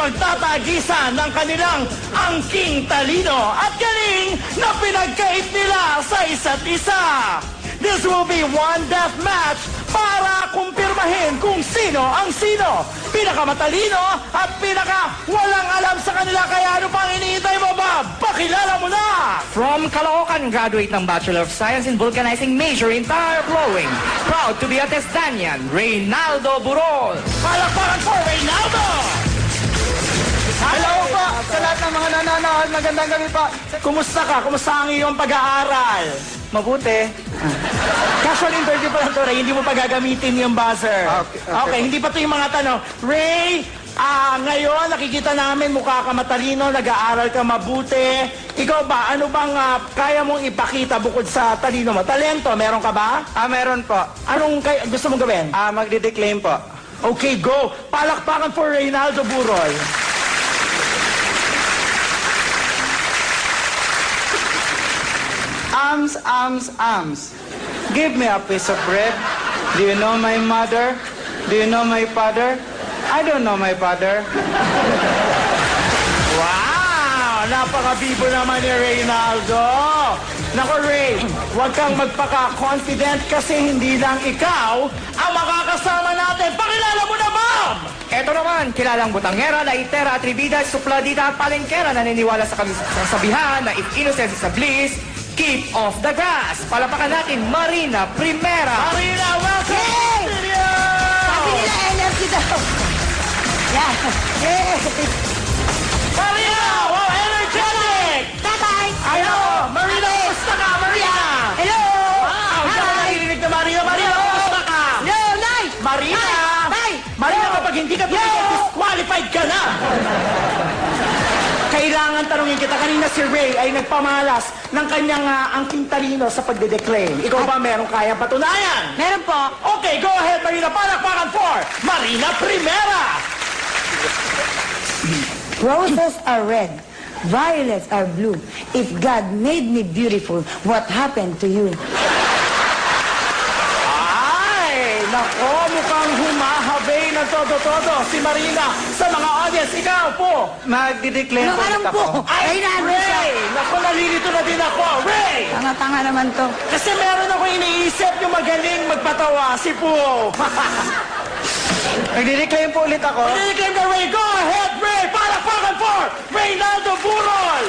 magtatagisan ng kanilang angking talino at galing na pinagkait nila sa isa't isa. This will be one death match para kumpirmahin kung sino ang sino. Pinakamatalino at walang alam sa kanila. Kaya ano pang iniintay mo, Bob? Pakilala mo na! From Caloocan, graduate ng Bachelor of Science in Vulcanizing, major in tire blowing. Proud to be a Testanian, Reynaldo Burol. Palakpakan for Reynaldo! Hello po sa lahat ng mga nanonood. Magandang gabi po. Kumusta ka? Kumusta ang iyong pag-aaral? Mabuti. Casual interview pa lang to, Ray. Hindi mo pa gagamitin yung buzzer. Okay, hindi pa to yung mga tanong. Ray, ngayon nakikita namin mukha ka matalino, nag-aaral ka mabuti. Ikaw ba, ano bang kaya mong ipakita bukod sa talino mo? Talento, meron ka ba? Meron po. Anong gusto mong gawin? Magdideclaim po. Okay, go! Palakpakan for Reynaldo Burol. Arms, arms, arms. Give me a piece of bread. Do you know my mother? Do you know my father? I don't know my father. Wow! Napakabibo naman ni Reynaldo. Nako, Ray, huwag kang magpaka-confident kasi hindi lang ikaw ang makakasama natin. Pakilala mo na, Bob! Eto naman, kilalang butangera, laitera, atribida, supladita at palengkera naniniwala sa kasabihan na if innocence is a bliss, keep off the grass. Palapakan natin, Marina Primera. Marina, welcome to the studio! Sabi nila energy daw. Yan. Yay! Marina! Wow, energetic! Tatay! Hello! Marina, kumusta ka, Marina? Hello! Wow, hindi ako Hi! naririnig na Marina. Marina, kumusta ka? Hello, Nay! Marina! Tay! Marina, kapag hindi ka tumigil, disqualified ka na! Kailangan tanungin kita. Kanina si Ray ay nagpamalas ng kanyang angking talino sa pagdedeclaim. Ikaw ba meron kaya patunayan? Meron po. Okay, go ahead, Marina. Palakpakan for Marina Primera! Roses are red. Violets are blue. If God made me beautiful, what happened to you? Ay, nako, mukhang humahabay ng todo-todo si Marina sa mga audience. Ikaw po. Magdideclaim po Anong ulit po? ako. Ay, Ray! Nako, nalilito na din ako. Ray! Tanga-tanga naman to. Kasi meron ako iniisip yung magaling magpatawa, si Poo. Magdideclaim po ulit ako. Piniklaim ka, Ray. Go ahead, Ray! Palakpakan for Reynaldo Burol!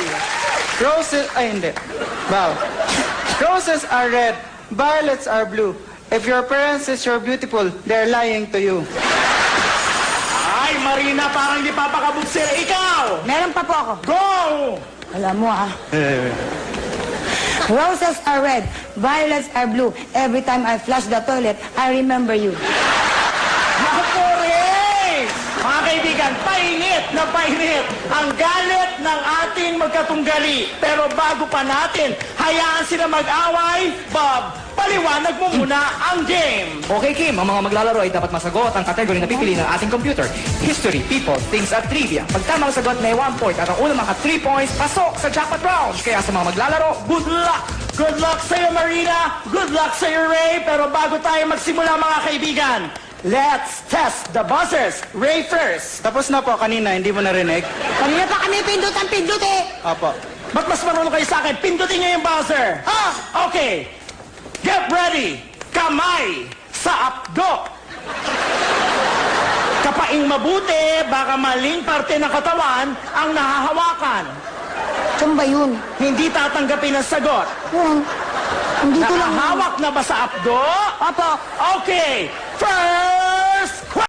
Roses, ay hindi. Wow. Roses are red. Violets are blue. If your parents says you're beautiful, they're lying to you. Ay, Marina, parang hindi papakabuksil. Ikaw! Meron pa po ako. Go! Alam mo Roses are red. Violets are blue. Every time I flush the toilet, I remember you. Naku, Ray! Mga kaibigan, painit na painit ang galit ng ating magkatunggali. Pero bago pa natin, hayaan sila mag-away. Bob, paliwanag mo muna ang game. Okay, Kim, ang mga maglalaro ay dapat masagot ang kategory na pipili ng ating computer. History, people, things at trivia. Pag tamang sagot, may 1 point at ang unang maka 3 points, pasok sa jackpot round. Kaya sa mga maglalaro, Good luck! Good luck sa'yo, Marina! Good luck sa'yo, Ray! Pero bago tayo magsimula, mga kaibigan, let's test the buzzers. Ray first. Tapos na po kanina, hindi mo narinig? Kanina pa kami pindot eh. Opo. Ba't mas marunong kayo sa akin? Pindutin niyo yung buzzer. Okay. Get ready. Kamay sa apdo. Kapaing mabuti, baka maling parte ng katawan ang nahahawakan. Saan ba yun? Hindi tatanggapin ang sagot. Hindi ko lang... Nakahawak na ba sa apdo? Opo. Okay. First question.